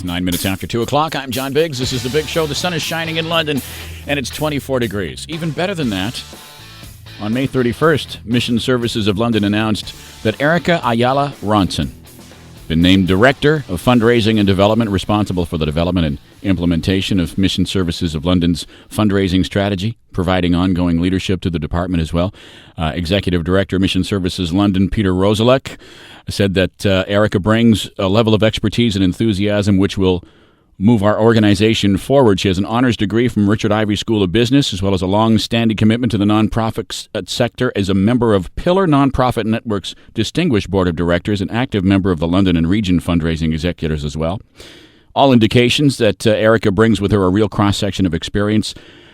It's 9 minutes after 2 o'clock. I'm John Biggs. This is The Big Show. The sun is shining in London, and it's 24 degrees. Even better than that, on May 31st, Mission Services of London announced that Ericka Ayala Ronson been named Director of Fundraising and Development, responsible for the development and implementation of Mission Services of London's fundraising strategy, providing ongoing leadership to the department as well. Executive Director, Mission Services London, Peter Rosalek, said that Ericka brings a level of expertise and enthusiasm which will move our organization forward. She has an honors degree from Richard Ivey School of Business, as well as a long-standing commitment to the nonprofit sector as a member of Pillar Nonprofit Network's Distinguished Board of Directors, an active member of the London and Region fundraising executives as well. All indications that Ericka brings with her a real cross-section of experience,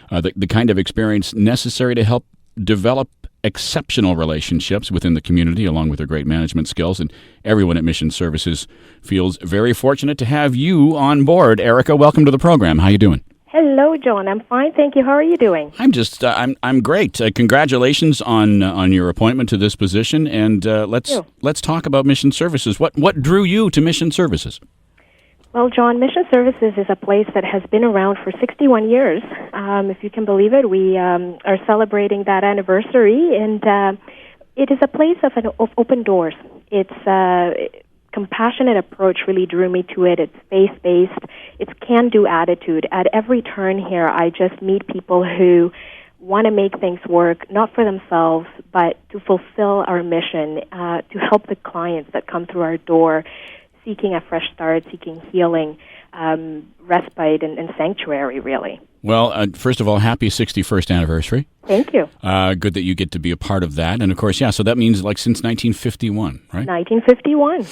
the kind of experience necessary to help develop exceptional relationships within the community, along with her great management skills. And everyone at Mission Services feels very fortunate to have you on board. Ericka, welcome to the program. How you doing? Hello, John. I'm fine, thank you. How are you doing? I'm great. Congratulations on your appointment to this position. And let's talk about Mission Services. What drew you to Mission Services? Well, John, Mission Services is a place that has been around for 61 years. If you can believe it, we are celebrating that anniversary, and it is a place of open doors. It's a compassionate approach really drew me to it. It's faith-based. It's can-do attitude. At every turn here, I just meet people who want to make things work, not for themselves, but to fulfill our mission, to help the clients that come through our door, seeking a fresh start, seeking healing, respite, and sanctuary, really. Well, first of all, happy 61st anniversary. Thank you. Good that you get to be a part of that. And, of course, so that means like since 1951, right? 1951.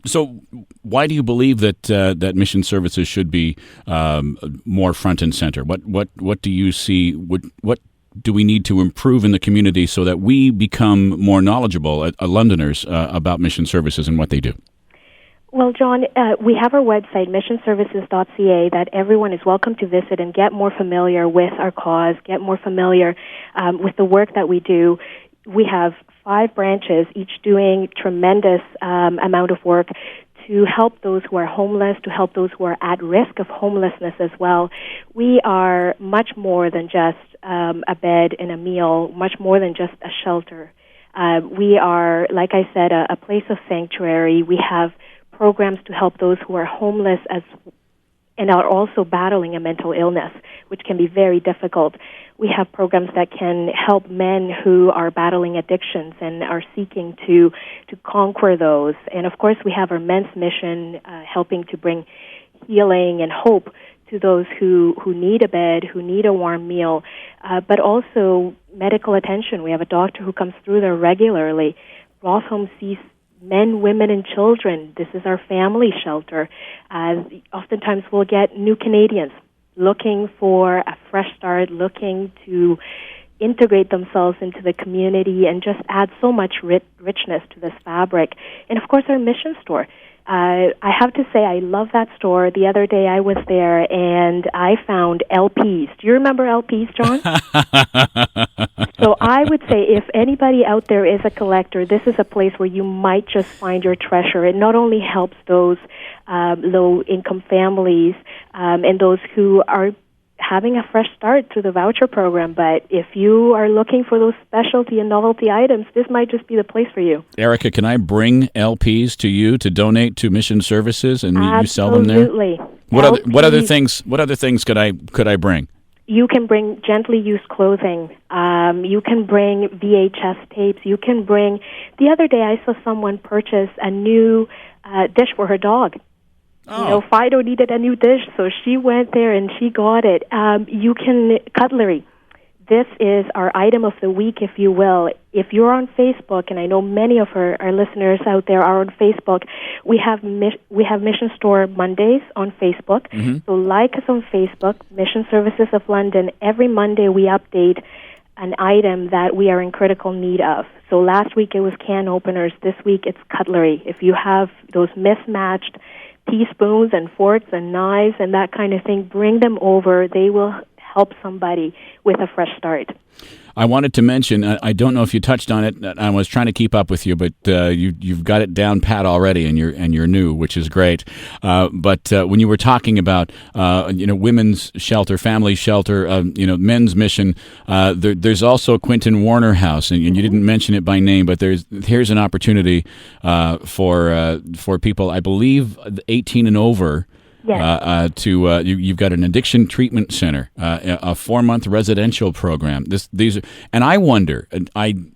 So why do you believe that Mission Services should be more front and center? What do you see? What do we need to improve in the community so that we become more knowledgeable, Londoners, about Mission Services and what they do? Well, John, we have our website, missionservices.ca, that everyone is welcome to visit and get more familiar with our cause, get more familiar with the work that we do. We have 5 branches, each doing tremendous amount of work to help those who are homeless, to help those who are at risk of homelessness as well. We are much more than just a bed and a meal, much more than just a shelter. We are, like I said, a place of sanctuary. We have programs to help those who are homeless and are also battling a mental illness, which can be very difficult. We have programs that can help men who are battling addictions and are seeking to conquer those. And, of course, we have our men's mission helping to bring healing and hope to those who need a bed, who need a warm meal, but also medical attention. We have a doctor who comes through there regularly. Ross Home sees men, women, and children. This is our family shelter. Oftentimes we'll get new Canadians looking for a fresh start, looking to integrate themselves into the community and just add so much richness to this fabric. And, of course, our mission store. I have to say I love that store. The other day I was there and I found LPs. Do you remember LPs, John? So I would say if anybody out there is a collector, this is a place where you might just find your treasure. It not only helps those low-income families and those who are having a fresh start through the voucher program, but if you are looking for those specialty and novelty items, this might just be the place for you. Ericka, can I bring LPs to you to donate to Mission Services and you sell them there? Absolutely. What other things could I bring? You can bring gently used clothing. You can bring VHS tapes. You can bring. The other day, I saw someone purchase a new dish for her dog. Oh. Fido needed a new dish, so she went there and she got it. You can cutlery. This is our item of the week, if you will. If you're on Facebook, and I know many of our listeners out there are on Facebook, we have Mission Store Mondays on Facebook. Mm-hmm. So like us on Facebook, Mission Services of London. Every Monday we update an item that we are in critical need of. So last week it was can openers. This week it's cutlery. If you have those mismatched teaspoons and forks and knives and that kind of thing, bring them over. They will help somebody with a fresh start. I wanted to mention, I don't know if you touched on it. I was trying to keep up with you, but you've got it down pat already, and you're new, which is great. But when you were talking about women's shelter, family shelter, men's mission, there's also Quinton Warner House, and you didn't mention it by name, but here's an opportunity for people, I believe, 18 and over. Yes. You've got an addiction treatment center, a 4-month residential program. And I wonder,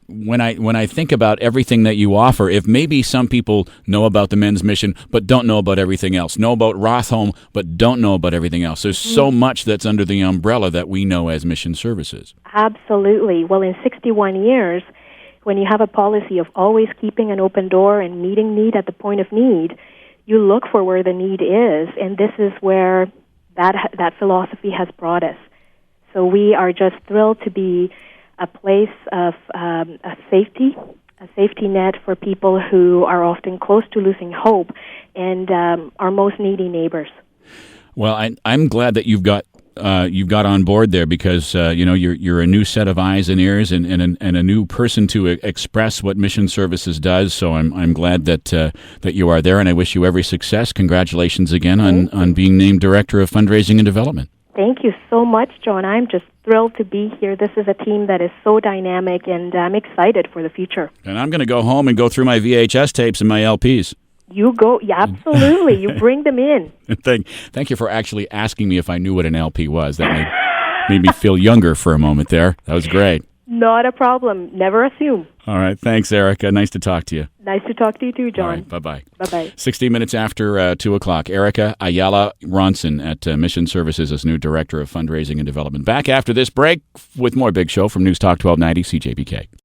when I think about everything that you offer, if maybe some people know about the men's mission but don't know about everything else, know about Rothhome but don't know about everything else. There's so much that's under the umbrella that we know as mission services. Absolutely. Well, in 61 years, when you have a policy of always keeping an open door and meeting need at the point of need, you look for where the need is, and this is where that philosophy has brought us. So we are just thrilled to be a place of a safety net for people who are often close to losing hope and our most needy neighbors. Well, I'm glad that you've got on board there, because you're a new set of eyes and ears and a new person to express what Mission Services does. So I'm glad that you are there, and I wish you every success. Congratulations again on being named Director of Fundraising and Development. Thank you so much, John. I'm just thrilled to be here. This is a team that is so dynamic, and I'm excited for the future. And I'm going to go home and go through my VHS tapes and my LPs. You go, yeah, absolutely. You bring them in. Thank you for actually asking me if I knew what an LP was. That made me feel younger for a moment there. That was great. Not a problem. Never assume. All right. Thanks, Ericka. Nice to talk to you. Nice to talk to you too, John. All right. Bye-bye. Bye-bye. 16 minutes after 2 o'clock. Ericka Ayala Ronson at Mission Services as new Director of Fundraising and Development. Back after this break with more Big Show from News Talk 1290 CJBK.